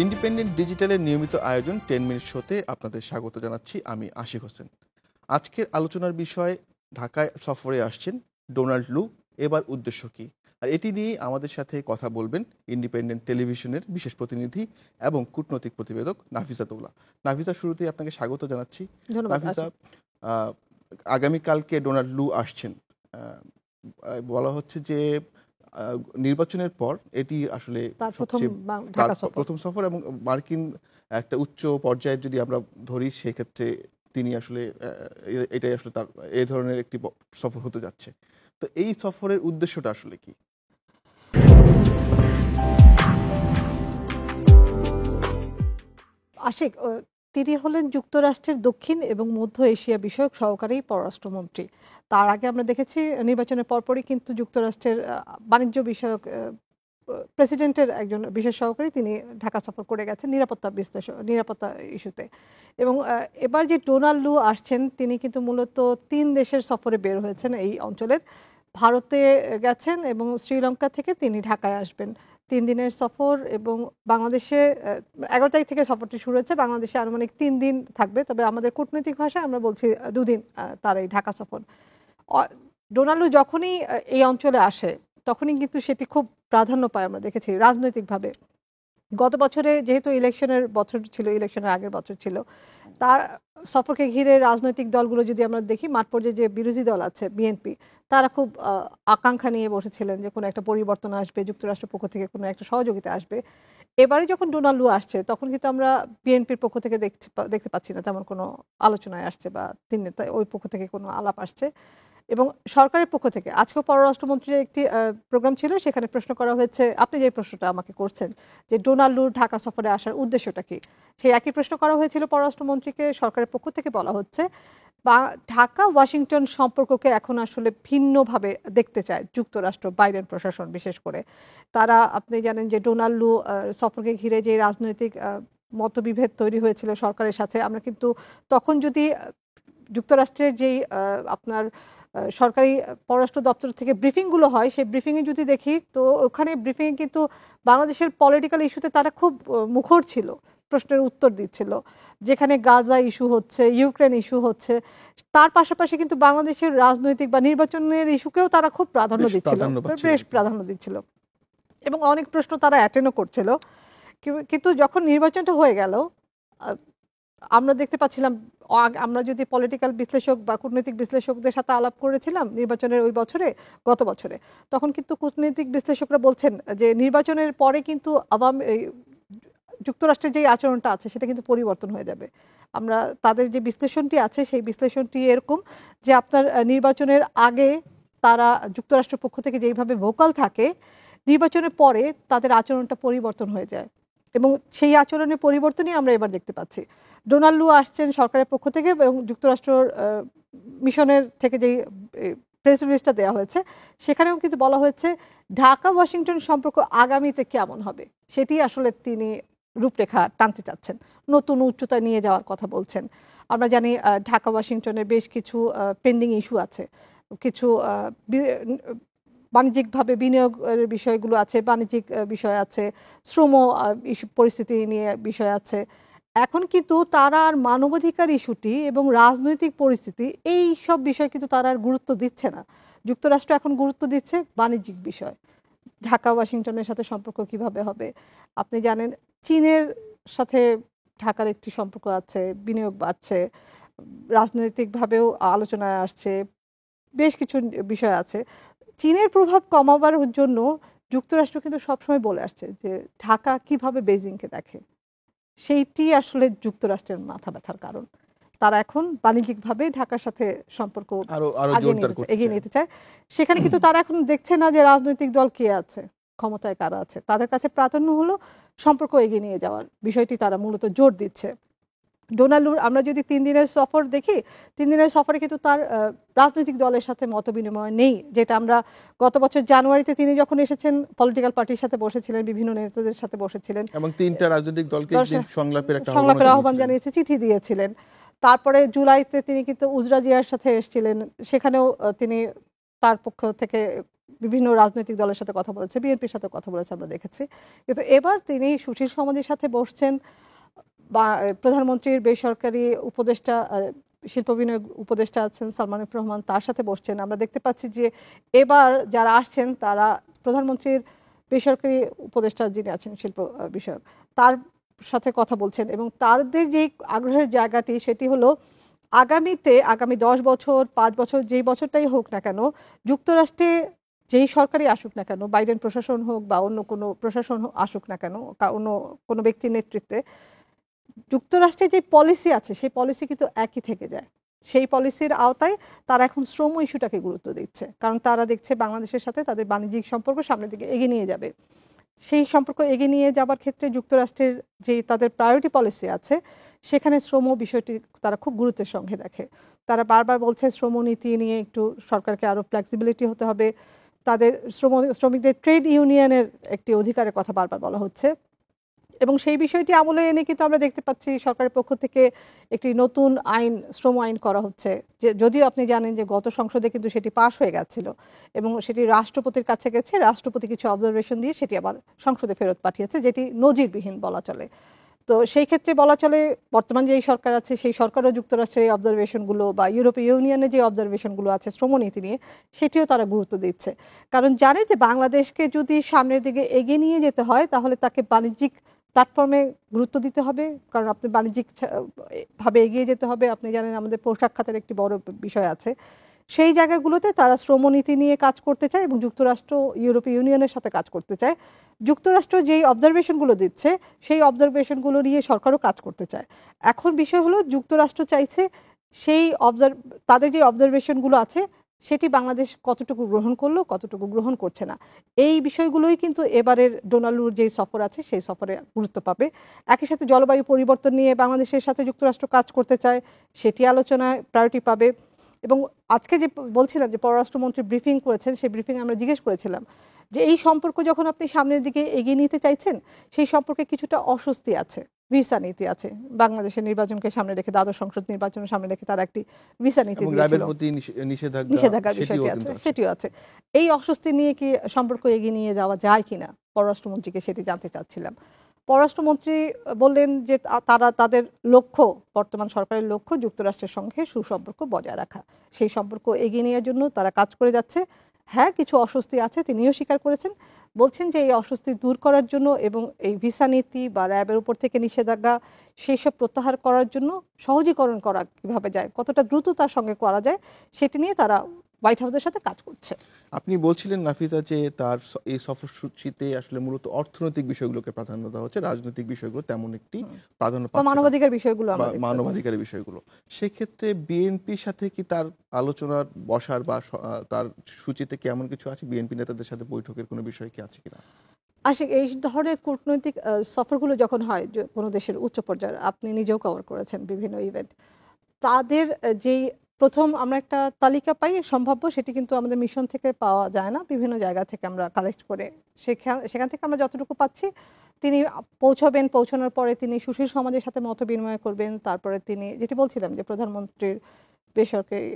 Independent ডিজিটালের নিয়মিত আয়োজন 10 minute শোতে আপনাদের স্বাগত জানাচ্ছি। আমি আশিক হোসেন। আজকের আলোচনার বিষয় ঢাকায় সফরে আসছেন ডোনাল্ড লু, এবার উদ্দেশ্য কী? আর এটি নিয়ে আমাদের সাথে কথা বলবেন ইন্ডিপেন্ডেন্ট টেলিভিশনের বিশেষ প্রতিনিধি এবং কূটনৈতিক প্রতিবেদক নাফিসা দৌলা। নাফিসা, শুরুতেই আপনাকে স্বাগত জানাচ্ছি। নাফিসা, আগামীকালকে ডোনাল্ড লু আসছেন। বলা হচ্ছে যে নির্বাচনের পর এটি আসলে তার প্রথম সফর এবং মার্কিন একটা উচ্চ পর্যায়ের যদি আমরা ধরি সেক্ষেত্রে তিনি আসলে এটাই আসলে তার এই ধরনের একটি সফর হতে যাচ্ছে। তো এই সফরের উদ্দেশ্যটা আসলে কি? আশিক, তিনি হলেন যুক্তরাষ্ট্রের দক্ষিণ এবং মধ্য এশিয়া বিষয়ক সহকারী পররাষ্ট্রমন্ত্রী। তার আগে আমরা দেখেছি নির্বাচনের পরপরই কিন্তু যুক্তরাষ্ট্রের বাণিজ্য বিষয়ক প্রেসিডেন্টের একজন বিশেষ সহকারী তিনি ঢাকা সফর করে গেছেন নিরাপত্তা ইস্যুতে। এবং এবার যে ডোনাল্ড লু আসছেন তিনি কিন্তু মূলত 3 দেশের সফরে বের হয়েছেন এই অঞ্চলের। ভারতে গেছেন এবং শ্রীলঙ্কা থেকে তিনি ঢাকায় আসবেন। 3 দিনের সফর এবং বাংলাদেশে 11 তারিখ থেকে সফরটি শুরু হয়েছে। বাংলাদেশে আনুমানিক 3 দিন থাকবে, তবে আমাদের কূটনৈতিক ভাষায় আমরা বলছি 2 দিন তার এই ঢাকা সফর। ডোনাল্ড লু যখনই এই অঞ্চলে আসে তখনই কিন্তু সেটি খুব প্রাধান্য পায়, আমরা দেখেছি রাজনৈতিকভাবে। গত বছরে যেহেতু ইলেকশনের বছর ছিল, ইলেকশনের আগের বছর ছিল, তার সফরকে ঘিরে রাজনৈতিক দলগুলো যদি আমরা দেখি, মাঠ পর্যায়ে যে বিরোধী দল আছে বিএনপি, তারা খুব আকাঙ্ক্ষা নিয়ে বসেছিলেন যে কোনো একটা পরিবর্তন আসবে, যুক্তরাষ্ট্রের পক্ষ থেকে কোনো একটা সহযোগিতা আসবে। এবারে যখন ডোনাল্ড লু আসছে তখন কিন্তু আমরা বিএনপির পক্ষ থেকে দেখতে পাচ্ছি না তেমন কোনো আলোচনায় আসছে বা তিন নেতা ওই পক্ষ থেকে কোনো আলাপ আসছে। এবং সরকারের পক্ষ থেকে আজকেও পররাষ্ট্রমন্ত্রীর একটি প্রোগ্রাম ছিল, সেখানে প্রশ্ন করা হয়েছে, আপনি যে প্রশ্নটা আমাকে করছেন যে ডোনাল্ড লুর ঢাকা সফরে আসার উদ্দেশ্যটা কি, সেই একই প্রশ্ন করা হয়েছিল পররাষ্ট্রমন্ত্রীকে। সরকারের পক্ষ থেকে বলা হচ্ছে বা ঢাকা ওয়াশিংটন সম্পর্ককে এখন আসলে ভিন্নভাবে দেখতে চায় যুক্তরাষ্ট্র, বাইডেন প্রশাসন বিশেষ করে। তারা, আপনি জানেন যে ডোনাল্ড লু সফরকে ঘিরে যে রাজনৈতিক মতবিভেদ তৈরি হয়েছিল সরকারের সাথে, আমরা কিন্তু তখন যদি যুক্তরাষ্ট্রের যেই আপনার সরকারি পররাষ্ট্র দপ্তর থেকে ব্রিফিংগুলো হয় সেই ব্রিফিংয়ে যদি দেখি, তো ওখানে ব্রিফিংয়ে কিন্তু বাংলাদেশের পলিটিক্যাল ইস্যুতে তারা খুব মুখর ছিল, প্রশ্নের উত্তর দিচ্ছিল। যেখানে গাজা ইস্যু হচ্ছে, ইউক্রেন ইস্যু হচ্ছে, তার পাশাপাশি কিন্তু বাংলাদেশের রাজনৈতিক বা নির্বাচনের ইস্যুকেও তারা খুব প্রাধান্য দিচ্ছিল এবং অনেক প্রশ্ন তারা অ্যাটেন্ডও করছিল। কিন্তু যখন নির্বাচনটা হয়ে গেল, আমরা দেখতে পাচ্ছিলাম, আমরা যদি পলিটিক্যাল বিশ্লেষক বা কূটনৈতিক বিশ্লেষকদের সাথে আলাপ করেছিলাম নির্বাচনের ওই বছরে, গত বছরে, তখন কিন্তু কূটনৈতিক বিশ্লেষকরা বলছেন যে নির্বাচনের পরে কিন্তু যুক্তরাষ্ট্রের যে আচরণটা আছে সেটা কিন্তু পরিবর্তন হয়ে যাবে। আমরা তাদের যে বিশ্লেষণটি আছে সেই বিশ্লেষণটি এরকম যে আপনার নির্বাচনের আগে তারা যুক্তরাষ্ট্রের পক্ষ থেকে যেইভাবে ভোকাল থাকে, নির্বাচনের পরে তাদের আচরণটা পরিবর্তন হয়ে যায় এবং সেই আচরণের পরিবর্তনই আমরা এবার দেখতে পাচ্ছি। ডোনাল্ড লু আসছেন সরকারের পক্ষ থেকে এবং যুক্তরাষ্ট্রের মিশনের থেকে যেই প্রেস রিলিজটা দেওয়া হয়েছে সেখানেও কিন্তু বলা হয়েছে ঢাকা ওয়াশিংটন সম্পর্ক আগামীতে কেমন হবে সেটি আসলে তিনি রূপরেখা টানতে চাচ্ছেন, নতুন উচ্চতায় নিয়ে যাওয়ার কথা বলছেন। আমরা জানি ঢাকা ওয়াশিংটনে বেশ কিছু পেন্ডিং ইস্যু আছে, কিছু বাণিজ্যিকভাবে বিনিয়োগের বিষয়গুলো আছে, বাণিজ্যিক বিষয় আছে, শ্রম পরিস্থিতি নিয়ে বিষয় আছে। এখন কিন্তু তারা আর মানবাধিকার ইস্যুটি এবং রাজনৈতিক পরিস্থিতি এই সব বিষয় কিন্তু তারা আর গুরুত্ব দিচ্ছে না। যুক্তরাষ্ট্র এখন গুরুত্ব দিচ্ছে বাণিজ্যিক বিষয়, ঢাকা ওয়াশিংটনের সাথে সম্পর্ক কিভাবে হবে। আপনি জানেন চীনের সাথে ঢাকার একটি সম্পর্ক আছে, বিনিয়োগ বাড়ছে, রাজনৈতিকভাবেও আলোচনায় আসছে, বেশ কিছু বিষয় আছে। চীনের প্রভাব কমাবার জন্য যুক্তরাষ্ট্র কিন্তু সবসময় বলে আসছে যে ঢাকা কিভাবে বেজিংকে দেখে, সেইটি আসলে যুক্তরাষ্ট্রের মাথা ব্যথার কারণ। তারা এখন বাণিজ্যিকভাবে ঢাকার সাথে সম্পর্ক এগিয়ে নিতে চায়। সেখানে কিন্তু তারা এখন দেখছে না যে রাজনৈতিক দল কে আছে, ক্ষমতায় কারা আছে, তাদের কাছে প্রাধান্য হলো সম্পর্ক এগিয়ে নিয়ে যাওয়ার বিষয়টি তারা মূলত জোর দিচ্ছে। ডোনাল্ড লুর আমরা যদি 3 দিনের সফর দেখি, 3 দিনের সফরে কিন্তু তার রাজনৈতিক দলের সাথে মতবিনিময় নেই, যেটা আমরা গত বছর জানুয়ারিতে তিনি যখন এসেছেন পলিটিক্যাল পার্টির সাথে বসেছিলেন, বিভিন্ন নেতাদের সাথে বসেছিলেন এবং 3টা রাজনৈতিক দলকে সংলাপের আহ্বান জানিয়েছে, চিঠি দিয়েছিলেন। তারপরে জুলাইতে তিনি কিন্তু উজরা জিয়ার সাথে এসেছিলেন, সেখানেও তিনি তার পক্ষ থেকে বিভিন্ন রাজনৈতিক দলের সাথে কথা বলেছে, বিএনপির সাথে কথা বলেছে আমরা দেখেছি। কিন্তু এবার তিনি সুশীল সমাজের সাথে বসছেন বা প্রধানমন্ত্রীর বেসরকারি উপদেষ্টা শিল্প বিনিয়োগ উপদেষ্টা আছেন সালমান এফ রহমান, তার সাথে বসছেন। আমরা দেখতে পাচ্ছি যে এবার যারা আসছেন তারা প্রধানমন্ত্রীর বেসরকারি উপদেষ্টা যিনি আছেন শিল্প বিষয়ক, তার সাথে কথা বলছেন এবং তাদের যে আগ্রহের জায়গাটি সেটি হলো আগামী ১০ বছর ৫ বছর যেই বছরটাই হোক না কেন, যুক্তরাষ্ট্রে যেই সরকারই আসুক না কেন, বাইডেন প্রশাসন হোক বা অন্য কোনো প্রশাসন আসুক না কেন, অন্য কোনো ব্যক্তির নেতৃত্বে, যুক্তরাষ্ট্রের যে পলিসি আছে সেই পলিসি কিন্তু একই থেকে যায়। সেই পলিসির আওতায় তারা এখন শ্রম ইস্যুটাকে গুরুত্ব দিচ্ছে, কারণ তারা দেখছে বাংলাদেশের সাথে তাদের বাণিজ্যিক সম্পর্ক সামনের দিকে এগিয়ে নিয়ে যাবে। সেই সম্পর্ক এগিয়ে নিয়ে যাবার ক্ষেত্রে যুক্তরাষ্ট্রের যে তাদের প্রায়োরিটি পলিসি আছে সেখানে শ্রম বিষয়টি তারা খুব গুরুত্বের সঙ্গে দেখে। তারা বারবার বলছে শ্রমনীতি নিয়ে একটু সরকারকে আরও ফ্লেক্সিবিলিটি হতে হবে, তাদের শ্রমিকদের ট্রেড ইউনিয়নের একটি অধিকারের কথা বারবার বলা হচ্ছে এবং সেই বিষয়টি আমলে এনে কিন্তু আমরা দেখতে পাচ্ছি সরকারের পক্ষ থেকে একটি নতুন শ্রম আইন করা হচ্ছে, যে যদিও আপনি জানেন যে গত সংসদে কিন্তু সেটি পাশ হয়ে গেছিল এবং সেটি রাষ্ট্রপতির কাছে গেছে, রাষ্ট্রপতি কিছু অবজারভেশন দিয়ে সেটি আবার সংসদে ফেরত পাঠিয়েছে, যেটি নজিরবিহীন বলা চলে। তো সেই ক্ষেত্রে বলা চলে বর্তমান যে সরকার আছে সেই সরকারও যুক্তরাষ্ট্রের এই অবজারভেশনগুলো বা ইউরোপীয় ইউনিয়নের যে অবজারভেশনগুলো আছে শ্রমনীতি নিয়ে সেটিও তারা গুরুত্ব দিচ্ছে, কারণ জানে যে বাংলাদেশকে যদি সামনের দিকে এগিয়ে নিয়ে যেতে হয় তাহলে তাকে বাণিজ্যিক প্ল্যাটফর্মে গুরুত্ব দিতে হবে, কারণ আপনি বাণিজ্যিক ভাবে এগিয়ে যেতে হবে। আপনি জানেন আমাদের পোশাক খাতের একটি বড় বিষয় আছে, সেই জায়গাগুলোতে তারা শ্রমনীতি নিয়ে কাজ করতে চায় এবং যুক্তরাষ্ট্র ইউরোপীয় ইউনিয়নের সাথে কাজ করতে চায়। যুক্তরাষ্ট্র যেই অবজারভেশনগুলো দিচ্ছে সেই অবজারভেশনগুলো নিয়ে সরকারও কাজ করতে চায়। এখন বিষয় হলো যুক্তরাষ্ট্র চাইছে সেই তাদের যে অবজারভেশনগুলো আছে সেটি বাংলাদেশ কতটুকু গ্রহণ করলো, কতটুকু গ্রহণ করছে না, এই বিষয়গুলোই কিন্তু এবারের ডোনাল্ডুর যে সফর আছে সেই সফরে গুরুত্ব পাবে। একই সাথে জলবায়ু পরিবর্তন নিয়ে বাংলাদেশের সাথে যুক্তরাষ্ট্র কাজ করতে চায়, সেটি আলোচনায় প্রায়োরিটি পাবে। এবং আজকে যে বলছিলাম যে পররাষ্ট্রমন্ত্রী ব্রিফিং করেছেন, সেই ব্রিফিং আমরা জিজ্ঞেস করেছিলাম যে এই সম্পর্ক যখন আপনি সামনের দিকে এগিয়ে নিতে চাইছেন সেই সম্পর্কে কিছুটা অস্বস্তি আছে, ভিসা নীতি আছে, বাংলাদেশের নির্বাচনকে সামনে রেখে, দ্বাদশ সংসদ নির্বাচনের সামনে রেখে তারা একটি ভিসা নীতি দিয়েছিল, নিষেধাজ্ঞার বিষয়টি আছে, সেটিও আছে। এই অস্বস্তি নিয়ে কি সম্পর্ক এগিয়ে নিয়ে যাওয়া যায় কিনা পররাষ্ট্রমন্ত্রীকে সেটি জানতে চাচ্ছিলাম। পররাষ্ট্রমন্ত্রী বললেন যে তাদের লক্ষ্য, বর্তমান সরকারের লক্ষ্য যুক্তরাষ্ট্রের সঙ্গে সুসম্পর্ক বজায় রাখা, সেই সম্পর্ক এগিয়ে নেওয়ার জন্য তারা কাজ করে যাচ্ছে। হ্যাঁ, কিছু অস্বস্তি আছে, তিনিও স্বীকার করেছেন, বলছেন যে এই অস্বস্তি দূর করার জন্য এবং এই ভিসা নীতি বা র্যাবের উপর থেকে নিষেধাজ্ঞা সেই সব প্রত্যাহার করার জন্য সহজীকরণ করা কিভাবে যায়, কতটা দ্রুত তার সঙ্গে করা যায় সেটি নিয়ে তারা হোয়াইট হাউসের সাথে কাজ করছে। আপনি বলছিলেন নাফিসা যে তার এই সফরসূচিতে আসলে মূলত অর্থনৈতিক বিষয়গুলোকে প্রাধান্য দেওয়া হচ্ছে, রাজনৈতিক বিষয়গুলো তেমন একটি প্রাধান্য পাচ্ছে না, মানবাধিকার বিষয়গুলো মানবাধিকারের বিষয়গুলো। সেক্ষেত্রে বিএনপির সাথে কি তার আলোচনার বসার বা তার সূচিতে কি এমন কিছু আছে, বিএনপি নেতাদের সাথে বৈঠকের কোনো বিষয় কি আছে কিনা? এই ধরনের কূটনৈতিক সফরগুলো যখন হয় কোনো দেশের উচ্চ পর্যায়ের, আপনি নিজেও কভার করেছেন বিভিন্ন ইভেন্ট, তাদের যেই প্রথম আমরা একটা তালিকা পাই সম্ভাব্য, সেটি কিন্তু আমাদের মিশন থেকে পাওয়া যায় না, বিভিন্ন জায়গা থেকে আমরা কালেক্ট করে সেখান থেকে আমরা যতটুকু পাচ্ছি তিনি পৌঁছাবেন, পৌঁছানোর পরে তিনি সুশীল সমাজের সাথে মত বিনিময় করবেন, তারপরে তিনি যেটি বলছিলাম যে প্রধানমন্ত্রীর বেসরকারি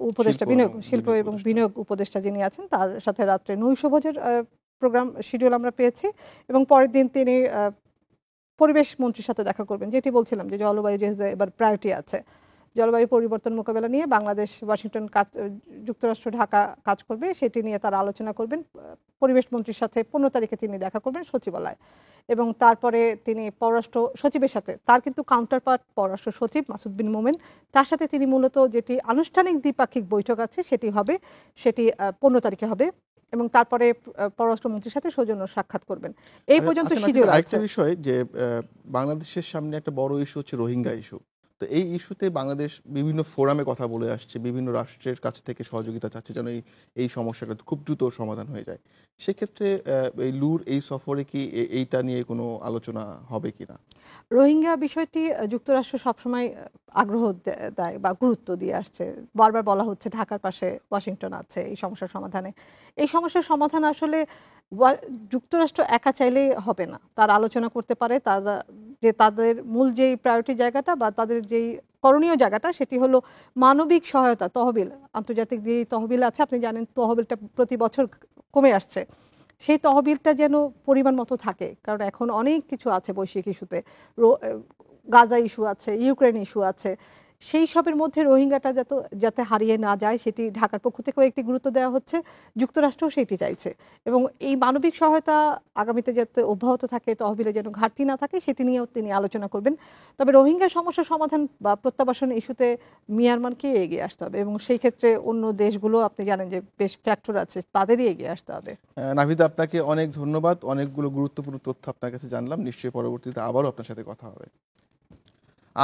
উপদেষ্টা শিল্প এবং বিনিয়োগ উপদেষ্টা যিনি আছেন তার সাথে রাত্রে নৈশভোজের প্রোগ্রাম শিডিউল আমরা পেয়েছি এবং পরের দিন তিনি পরিবেশ মন্ত্রীর সাথে দেখা করবেন, যেটি বলছিলাম যে জলবায়ু যেহেতু এবার প্রায়োরিটি আছে, জলবায়ু পরিবর্তন মোকাবেলা নিয়ে বাংলাদেশ, ওয়াশিংটন, যুক্তরাষ্ট্র, ঢাকা কাজ করবে, সেটি নিয়ে তারা আলোচনা করবেন। পরিবেশ মন্ত্রীর সাথে 15 তারিখে তিনি দেখা করবেন সচিবালয় এবং তারপরে তিনি পররাষ্ট্র সচিবের সাথে, তার কিন্তু কাউন্টার পার্ট পররাষ্ট্র সচিব মাসুদ বিন মোমেন, তার সাথে তিনি মূলত যেটি আনুষ্ঠানিক দ্বিপাক্ষিক বৈঠক আছে সেটি 15 তারিখে হবে এবং তারপরে পররাষ্ট্রমন্ত্রীর সাথে সৌজন্য সাক্ষাৎ করবেন। এই পর্যন্ত শিডিউল আছে। একটা বিষয় যে বাংলাদেশের সামনে একটা বড় ইস্যু হচ্ছে রোহিঙ্গা ইস্যু। তো এই ইস্যুতে বাংলাদেশ বিভিন্ন ফোরামে কথা বলে আসছে, বিভিন্ন রাষ্ট্রের কাছ থেকে সহযোগিতা চাচ্ছে যেন এই সমস্যাটা খুব দ্রুত সমাধান হয়ে যায়। সেক্ষেত্রে এই লুর এই সফরে কি এইটা নিয়ে কোনো আলোচনা হবে কিনা? রোহিঙ্গা বিষয়টি যুক্তরাষ্ট্র সবসময় আগ্রহ দেয় বা গুরুত্ব দিয়ে আসছে, বারবার বলা হচ্ছে ঢাকার পাশে ওয়াশিংটন আছে এই সমস্যার সমাধানে। এই সমস্যার সমাধান আসলে যুক্তরাষ্ট্র একা চাইলে হবে না, তার আলোচনা করতে পারে, তারা যে তাদের মূল যেই প্রায়োরিটি জায়গাটা বা তাদের যেই করণীয় জায়গাটা সেটি হলো মানবিক সহায়তা তহবিল। আন্তর্জাতিক যে তহবিল আছে আপনি জানেন তহবিলটা প্রতি বছর কমে আসছে, সেই তহবিলটা যেন পরিমাণ মতো থাকে, কারণ এখন অনেক কিছু আছে বৈশ্বিক ইস্যুতে, গাজা ইস্যু আছে, ইউক্রেন ইস্যু আছে, সেই সবের মধ্যে রোহিঙ্গাটা যাতে হারিয়ে না যায় সেটি ঢাকার পক্ষ থেকেও একটি গুরুত্ব দেওয়া হচ্ছে, যুক্তরাষ্ট্রও সেটি চাইছে। এবং এই মানবিক সহায়তা আগামীতে যাতে অব্যাহত থাকে, তহবিলে যেন ঘাটতি না থাকে সেটি নিয়েও তিনি আলোচনা করবেন। তবে রোহিঙ্গা সমস্যার সমাধান বা প্রত্যাবাসন ইস্যুতে মিয়ানমারকে এগিয়ে আসতে হবে এবং সেই ক্ষেত্রে অন্য দেশগুলো আপনি জানেন যে বেশ ফ্যাক্টর আছে, তাদেরই এগিয়ে আসতে হবে। নাভিদা, আপনাকে অনেক ধন্যবাদ। অনেকগুলো গুরুত্বপূর্ণ তথ্য আপনার কাছে জানলাম। নিশ্চয়ই পরবর্তীতে আবারও আপনার সাথে কথা হবে।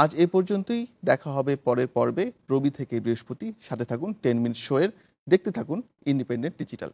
আজ এ পর্যন্তই। দেখা হবে পরের পর্বে, রবি থেকে বৃহস্পতি। সাথে থাকুন 10 মিনিট শো এর। দেখতে থাকুন ইন্ডিপেন্ডেন্ট ডিজিটাল।